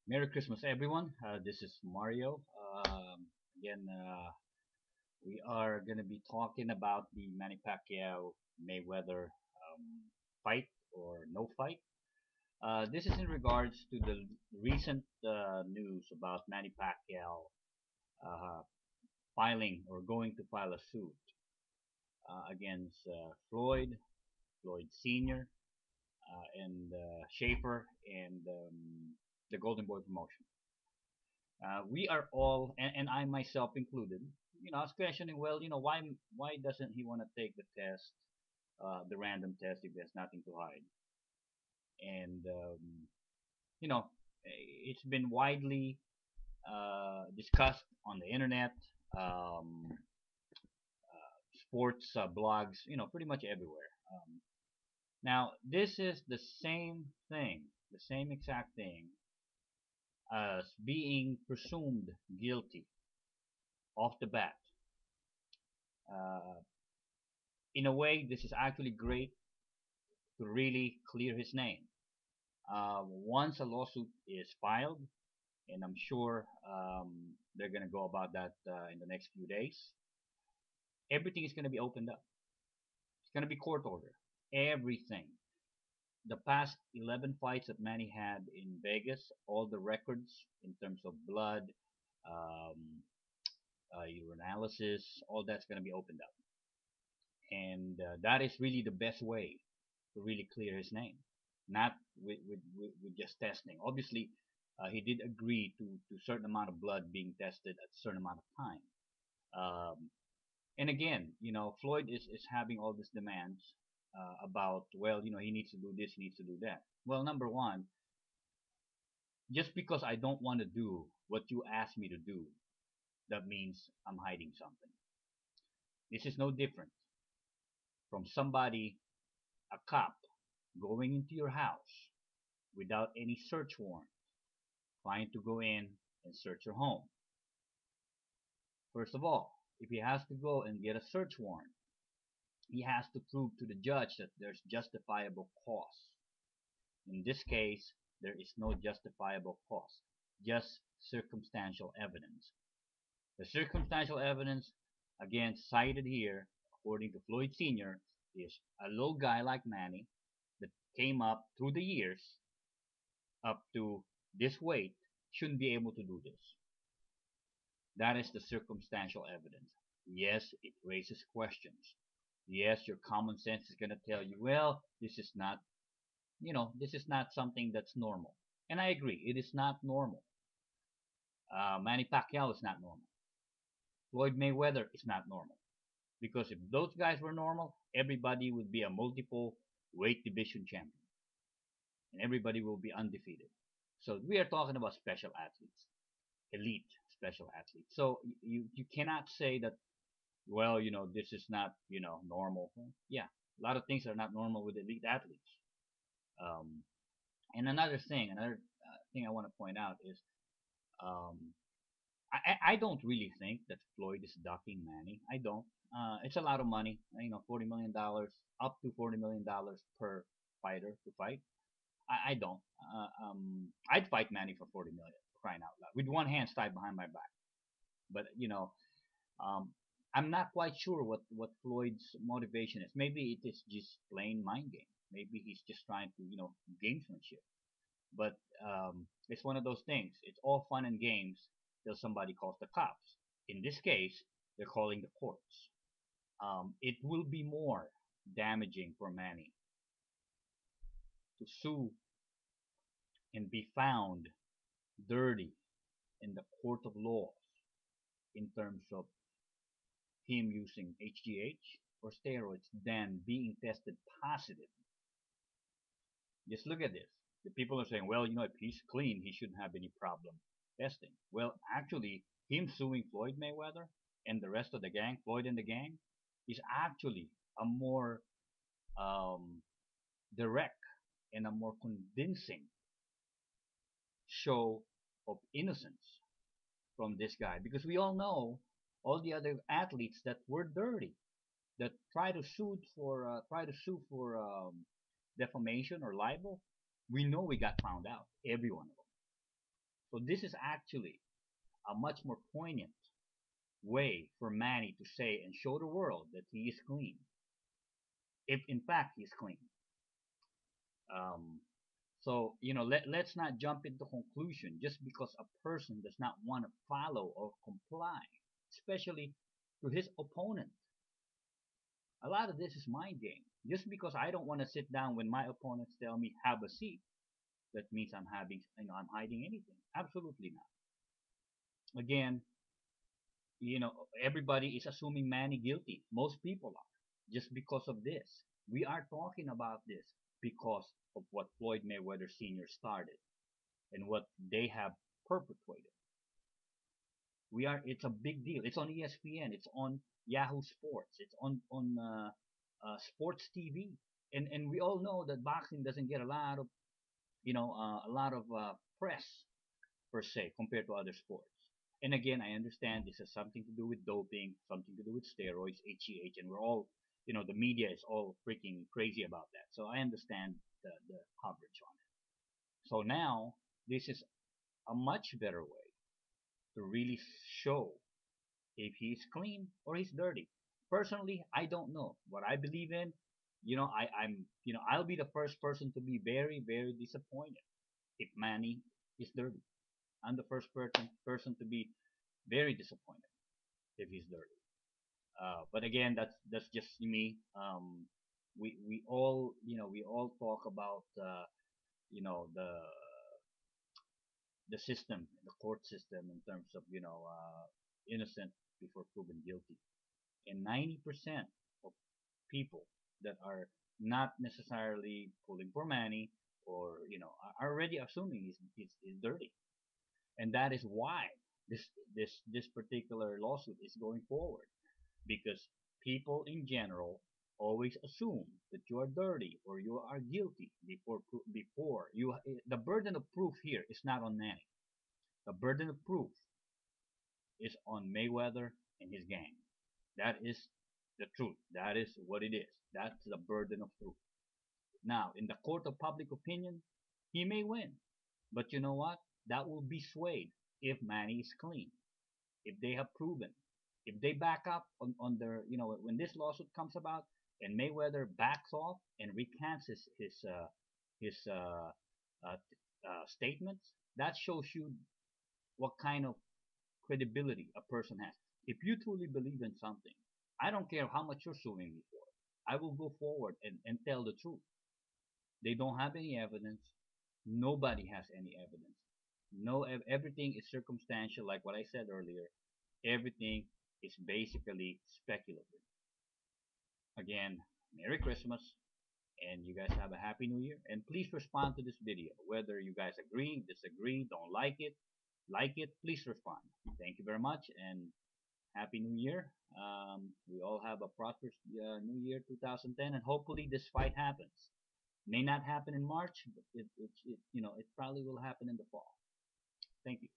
Merry Christmas, everyone. This is Mario. Again, we are going to be talking about the Manny Pacquiao Mayweather fight or no fight. This is in regards to the recent news about Manny Pacquiao uh, filing or going to file a suit against Floyd Sr., and Schaefer, and the Golden Boy promotion. We are all, and I myself included, I was questioning, well, why doesn't he want to take the test, the random test, if there's nothing to hide? And you know, it's been widely discussed on the internet, um, sports blogs, pretty much everywhere. Now, this is the same thing, the same exact thing as being presumed guilty off the bat. Uh, in a way, this is actually great to really clear his name. Once a lawsuit is filed, and I'm sure they're going to go about that in the next few days, everything is going to be opened up. It's going to be court order. Everything. The past 11 fights that Manny had in Vegas, all the records in terms of blood, um, urinalysis, all that's going to be opened up. And that is really the best way to really clear his name, not with just testing. Obviously, he did agree to a certain amount of blood being tested at a certain amount of time. Um, and again, Floyd is having all these demands about, well, he needs to do this, he needs to do that. Well, number one, just because I don't want to do what you asked me to do, that means I'm hiding something. This is no different from somebody, a cop, going into your house without any search warrant, trying to go in and search your home. First of all, if he has to go and get a search warrant, he has to prove to the judge that there's justifiable cause. In this case, there is no justifiable cause, just circumstantial evidence. The circumstantial evidence, again cited here, according to Floyd Sr., is a little guy like Manny that came up through the years up to this weight shouldn't be able to do this. That is the circumstantial evidence. Yes, it raises questions. Yes, your common sense is going to tell you, well, this is not something that's normal. And I agree, it is not normal. Manny Pacquiao is not normal. Floyd Mayweather is not normal. Because if those guys were normal, everybody would be a multiple weight division champion. And everybody will be undefeated. So we are talking about special athletes, elite special athletes. So you cannot say that, well, this is not, normal. Yeah, a lot of things are not normal with elite athletes. Um, and another thing I want to point out is, um, I don't really think that Floyd is ducking Manny. I don't. It's a lot of money. $40 million, up to $40 million per fighter to fight. I don't. I'd fight Manny for 40 million, crying out loud, with one hand tied behind my back. But um, I'm not quite sure what Floyd's motivation is. Maybe it is just plain mind game. Maybe he's just trying to gamesmanship. But it's one of those things. It's all fun and games till somebody calls the cops. In this case, they're calling the courts. It will be more damaging for Manny to sue and be found dirty in the court of laws in terms of him using HGH or steroids than being tested positive. Just look at this. The people are saying, well, if he's clean, he shouldn't have any problem testing. Well, actually, him suing Floyd Mayweather and the rest of the gang, Floyd and the gang, is actually a more um, direct and a more convincing show of innocence from this guy, because we all know all the other athletes that were dirty, that try to sue for defamation or libel. We know we got found out, every one of them. So this is actually a much more poignant way for Manny to say and show the world that he is clean, if in fact he's clean. Um, let's not jump into conclusion just because a person does not want to follow or comply, especially to his opponent. A lot of this is mind game. Just because I don't want to sit down when my opponents tell me have a seat, that means I'm hiding anything. Absolutely not. Again, everybody is assuming Manny guilty. Most people are, just because of this. We are talking about this because of what Floyd Mayweather Sr. started and what they have perpetuated. It's a big deal. It's on ESPN. It's on Yahoo Sports. It's on sports TV. And we all know that boxing doesn't get a lot of press per se compared to other sports. And again, I understand this has something to do with doping, something to do with steroids, HGH, and we're all, the media is all freaking crazy about that. So I understand the coverage on it. So now this is a much better way to really show if he's clean or he's dirty. Personally, I don't know what I believe in. I'll be the first person to be very, very disappointed if Manny is dirty. I'm the first person to be very disappointed if he's dirty. But again, that's just me. We all talk about you know the the system, the court system in terms of innocent before proven guilty, and 90% of people that are not necessarily pulling for Manny or are already assuming he's dirty, and that is why this particular lawsuit is going forward, because people in general always assume that you are dirty or you are guilty before you. The burden of proof here is not on Manny. The burden of proof is on Mayweather and his gang. That is the truth. That is what it is. That's the burden of proof. Now, in the court of public opinion, he may win, but you know what? That will be swayed if Manny is clean, if they have proven, if they back up on their, when this lawsuit comes about and Mayweather backs off and recants his statements, that shows you what kind of credibility a person has. If you truly believe in something, I don't care how much you're suing me for. I will go forward and tell the truth. They don't have any evidence. Nobody has any evidence. No, everything is circumstantial, like what I said earlier. Everything is basically speculative. Again, Merry Christmas, and you guys have a Happy New Year. And please respond to this video, whether you guys agree, disagree, don't like it, please respond. Thank you very much, and Happy New Year. We all have a prosperous New Year 2010, and hopefully this fight happens. May not happen in March, but it probably will happen in the fall. Thank you.